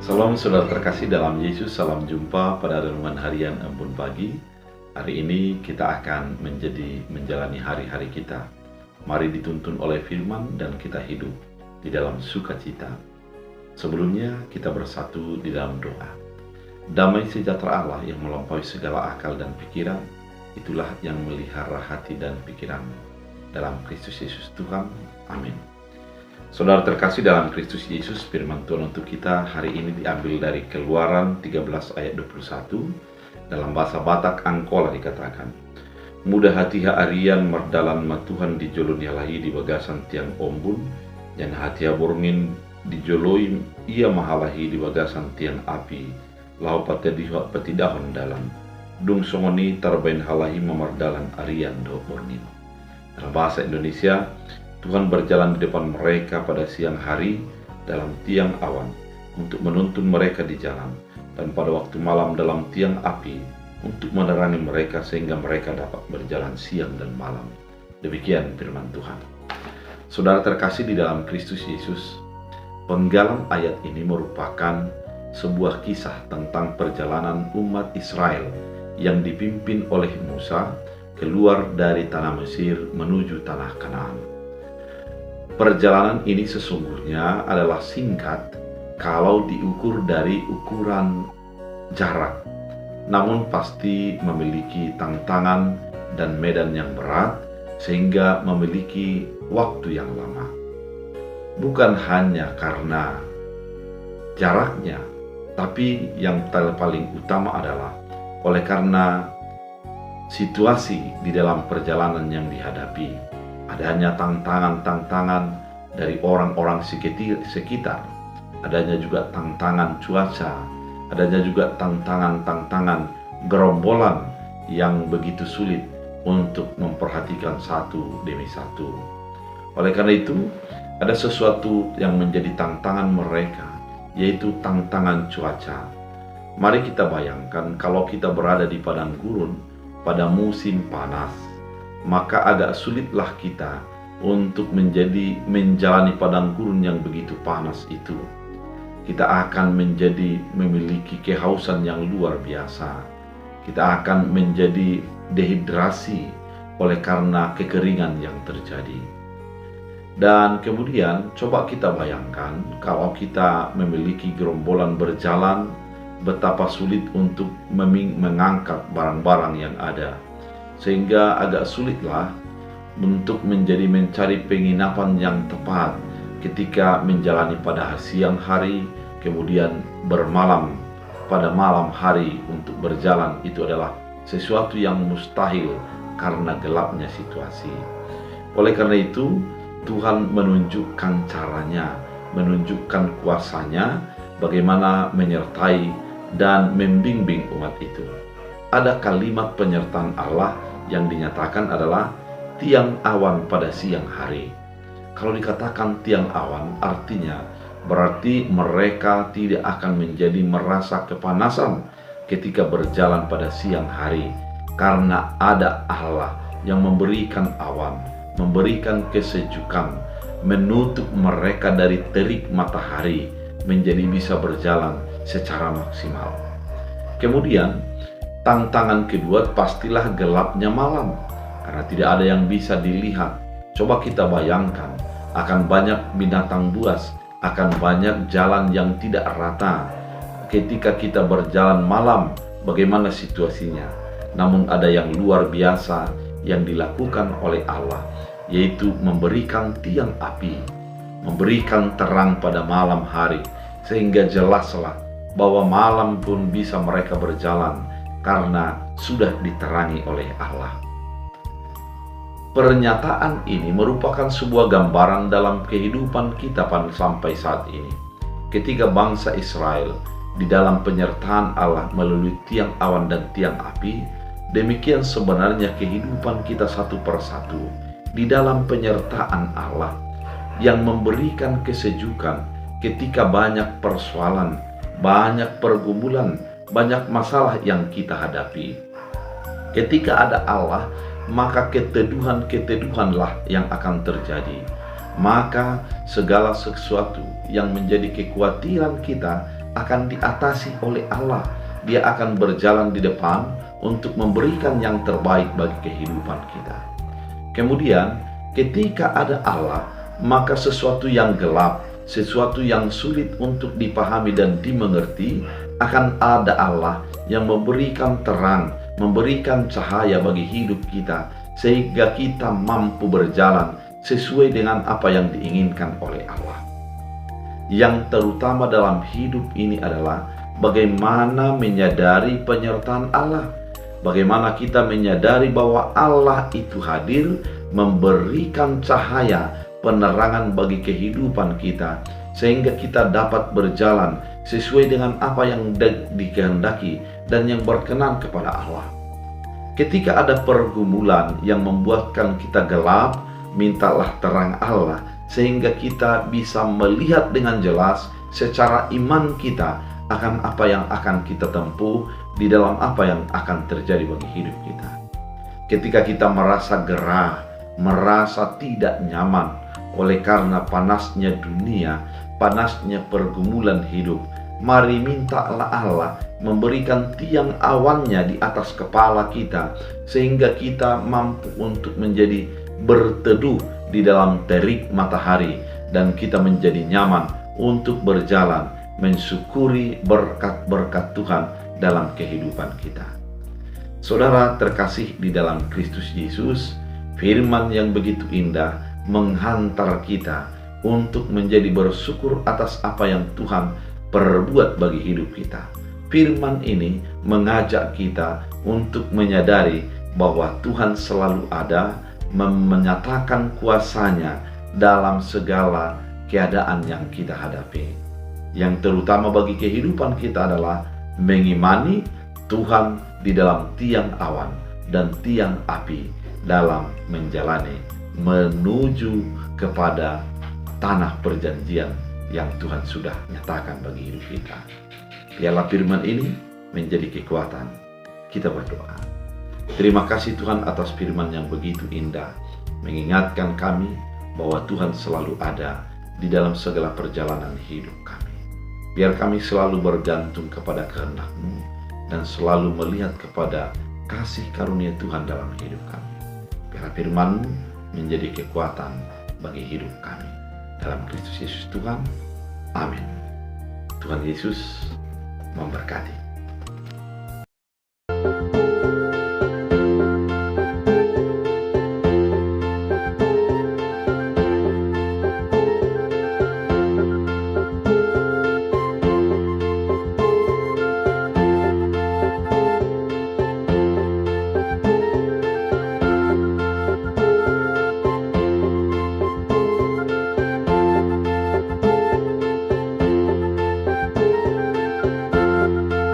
Salam saudara terkasih dalam Yesus, salam jumpa pada renungan harian Embun Pagi. Hari ini kita akan menjalani hari-hari kita. Mari dituntun oleh firman dan kita hidup di dalam sukacita. Sebelumnya kita bersatu di dalam doa. Damai sejahtera Allah yang melampaui segala akal dan pikiran, itulah yang melihara hati dan pikiranmu. Dalam Kristus Yesus Tuhan, amin. Saudara terkasih dalam Kristus Yesus, firman Tuhan untuk kita hari ini diambil dari Keluaran 13 ayat 21. Dalam bahasa Batak Angkola dikatakan, mudah hati arian merdalan matuhan di jolon yalahi di bagasan tiang ombun, dan hati borngin di joloim ia mahalahi di bagasan tiang api, lau patidahon dalam, dung songoni tarbain halahi memerdalan arian do borngin. Dalam bahasa Indonesia, Tuhan berjalan di depan mereka pada siang hari dalam tiang awan untuk menuntun mereka di jalan, dan pada waktu malam dalam tiang api untuk menerangi mereka sehingga mereka dapat berjalan siang dan malam. Demikian firman Tuhan. Saudara terkasih di dalam Kristus Yesus, penggalan ayat ini merupakan sebuah kisah tentang perjalanan umat Israel yang dipimpin oleh Musa keluar dari tanah Mesir menuju tanah Kanaan. Perjalanan ini sesungguhnya adalah singkat kalau diukur dari ukuran jarak, namun pasti memiliki tantangan dan medan yang berat sehingga memiliki waktu yang lama. Bukan hanya karena jaraknya, tapi yang paling utama adalah oleh karena situasi di dalam perjalanan yang dihadapi. Adanya tantangan-tantangan dari orang-orang sekitar, adanya juga tantangan cuaca, adanya juga tantangan-tantangan gerombolan yang begitu sulit untuk memperhatikan satu demi satu. Oleh karena itu, ada sesuatu yang menjadi tantangan mereka, yaitu tantangan cuaca. Mari kita bayangkan kalau kita berada di padang gurun pada musim panas, maka agak sulitlah kita untuk menjalani padang gurun yang begitu panas itu. Kita akan memiliki kehausan yang luar biasa. Kita akan menjadi dehidrasi oleh karena kekeringan yang terjadi. Dan kemudian coba kita bayangkan kalau kita memiliki gerombolan berjalan, betapa sulit untuk mengangkat barang-barang yang ada. Sehingga agak sulitlah untuk mencari penginapan yang tepat ketika menjalani pada siang hari, kemudian bermalam pada malam hari untuk berjalan. Itu adalah sesuatu yang mustahil karena gelapnya situasi. Oleh karena itu, Tuhan menunjukkan caranya, menunjukkan kuasanya, bagaimana menyertai dan membimbing umat itu. Ada kalimat penyertaan Allah yang dinyatakan adalah tiang awan pada siang hari. Kalau dikatakan tiang awan, artinya berarti mereka tidak akan merasa kepanasan ketika berjalan pada siang hari, karena ada Allah yang memberikan awan, memberikan kesejukan, menutup mereka dari terik matahari menjadi bisa berjalan secara maksimal. Kemudian tantangan kedua pastilah gelapnya malam, karena tidak ada yang bisa dilihat. Coba kita bayangkan, akan banyak binatang buas, akan banyak jalan yang tidak rata. Ketika kita berjalan malam, bagaimana situasinya? Namun ada yang luar biasa yang dilakukan oleh Allah, yaitu memberikan tiang api, memberikan terang pada malam hari, sehingga jelaslah bahwa malam pun bisa mereka berjalan karena sudah diterangi oleh Allah. Pernyataan ini merupakan sebuah gambaran dalam kehidupan kita sampai saat ini. Ketika bangsa Israel di dalam penyertaan Allah melalui tiang awan dan tiang api, demikian sebenarnya kehidupan kita satu persatu di dalam penyertaan Allah yang memberikan kesejukan ketika banyak persoalan, banyak pergumulan, banyak masalah yang kita hadapi. Ketika ada Allah, maka keteduhanlah yang akan terjadi. Maka segala sesuatu yang menjadi kekhawatiran kita akan diatasi oleh Allah. Dia akan berjalan di depan untuk memberikan yang terbaik bagi kehidupan kita. Kemudian, ketika ada Allah, maka sesuatu yang gelap, sesuatu yang sulit untuk dipahami dan dimengerti, akan ada Allah yang memberikan terang, memberikan cahaya bagi hidup kita, sehingga kita mampu berjalan sesuai dengan apa yang diinginkan oleh Allah. Yang terutama dalam hidup ini adalah bagaimana menyadari penyertaan Allah, bagaimana kita menyadari bahwa Allah itu hadir, memberikan cahaya, penerangan bagi kehidupan kita, sehingga kita dapat berjalan sesuai dengan apa yang dikehendaki dan yang berkenan kepada Allah. Ketika ada pergumulan yang membuatkan kita gelap, mintalah terang Allah, sehingga kita bisa melihat dengan jelas secara iman kita akan apa yang akan kita tempuh di dalam apa yang akan terjadi bagi hidup kita. Ketika kita merasa gerah, merasa tidak nyaman oleh karena panasnya dunia, panasnya pergumulan hidup, mari mintalah Allah memberikan tiang awannya di atas kepala kita, sehingga kita mampu untuk menjadi berteduh di dalam terik matahari, dan kita menjadi nyaman untuk berjalan mensyukuri berkat-berkat Tuhan dalam kehidupan kita. Saudara terkasih di dalam Kristus Yesus, firman yang begitu indah menghantar kita untuk menjadi bersyukur atas apa yang Tuhan perbuat bagi hidup kita. Firman ini mengajak kita untuk menyadari bahwa Tuhan selalu ada, menyatakan kuasanya dalam segala keadaan yang kita hadapi. Yang terutama bagi kehidupan kita adalah mengimani Tuhan di dalam tiang awan dan tiang api dalam menjalani menuju kepada tanah perjanjian yang Tuhan sudah nyatakan bagi hidup kita. Biarlah firman ini menjadi kekuatan. Kita berdoa. Terima kasih Tuhan atas firman yang begitu indah, mengingatkan kami bahwa Tuhan selalu ada di dalam segala perjalanan hidup kami. Biar kami selalu bergantung kepada kehendak-Mu dan selalu melihat kepada kasih karunia Tuhan dalam hidup kami. Biar firman-Mu menjadi kekuatan bagi hidup kami. Dalam Kristus Yesus Tuhan, amin. Tuhan Yesus memberkati.